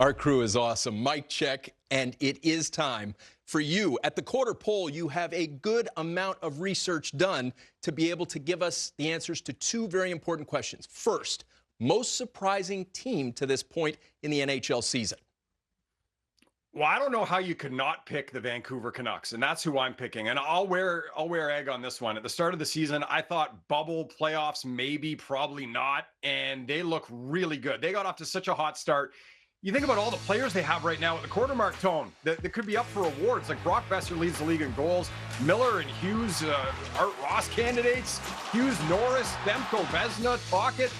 Our crew is awesome. Mic check, and it is time for you. At the quarter poll, you have a good amount of research done to be able to give us the answers to two very important questions. First, most surprising team to this point in the NHL season. Well, I don't know how you could not pick the Vancouver Canucks, and that's who I'm picking. And I'll wear egg on this one. At the start of the season, I thought bubble playoffs, maybe, probably not, and they look really good. They got off to such a hot start. You think about all the players they have right now at the quarter mark, Tone, that could be up for awards. Like Brock Besser leads the league in goals. Miller and Hughes, Art Ross candidates. Hughes, Norris, Demko, Vezina, Tocchet.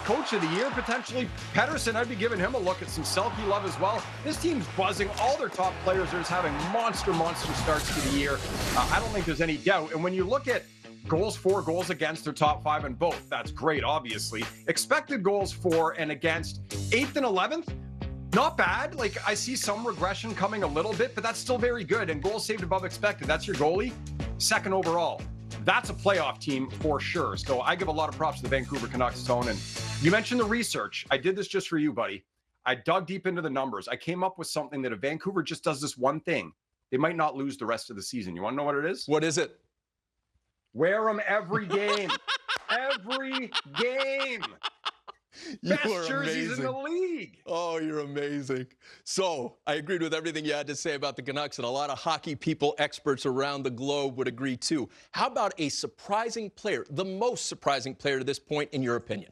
Coach of the year, potentially. Pettersson, I'd be giving him a look at some Selke love as well. This team's buzzing. All their top players are just having monster starts to the year. I don't think there's any doubt. And when you look at goals for, goals against, their top five in both, that's great, obviously. Expected goals for and against, 8th and 11th. Not bad. Like, I see some regression coming a little bit, but that's still very good. And goals saved above expected, that's your goalie. 2nd overall. That's a playoff team for sure. So I give a lot of props to the Vancouver Canucks, Tone. And you mentioned the research. I did this just for you, buddy. I dug deep into the numbers. I came up with something that if Vancouver just does this one thing, they might not lose the rest of the season. You want to know what it is? What is it? Wear them every game. Every game. Best jerseys in the league. Oh, you're amazing. So I agreed with everything you had to say about the Canucks, and a lot of hockey people, experts around the globe would agree too. How about a surprising player, the most surprising player to this point, in your opinion?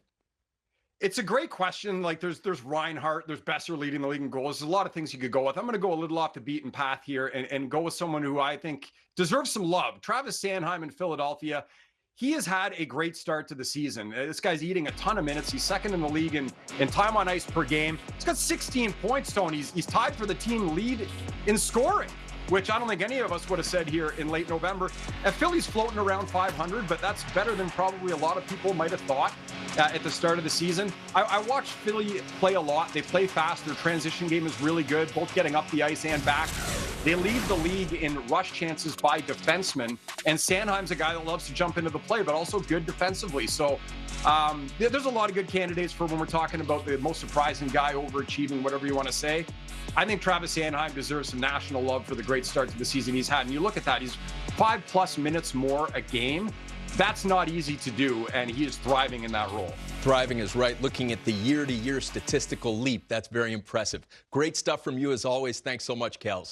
It's a great question. Like there's Reinhart, there's Besser leading the league in goals. There's a lot of things you could go with. I'm going to go a little off the beaten path here and go with someone who I think deserves some love. Travis Sanheim in Philadelphia. He has had a great start to the season. This guy's eating a ton of minutes. He's 2nd in the league in time on ice per game. He's got 16 points, Tony. He's tied for the team lead in scoring, which I don't think any of us would have said here in late November. Philly's floating around 500, but that's better than probably a lot of people might have thought at the start of the season. I watched Philly play a lot. They play fast. Their transition game is really good, both getting up the ice and back. They lead the league in rush chances by defensemen, and Sanheim's a guy that loves to jump into the play, but also good defensively. So there's a lot of good candidates for when we're talking about the most surprising guy, overachieving, whatever you want to say. I think Travis Sanheim deserves some national love for the great start to the season he's had. And you look at that, he's 5+ minutes more a game. That's not easy to do, and he is thriving in that role. Thriving is right. Looking at the year-to-year statistical leap, that's very impressive. Great stuff from you as always. Thanks so much, Kels.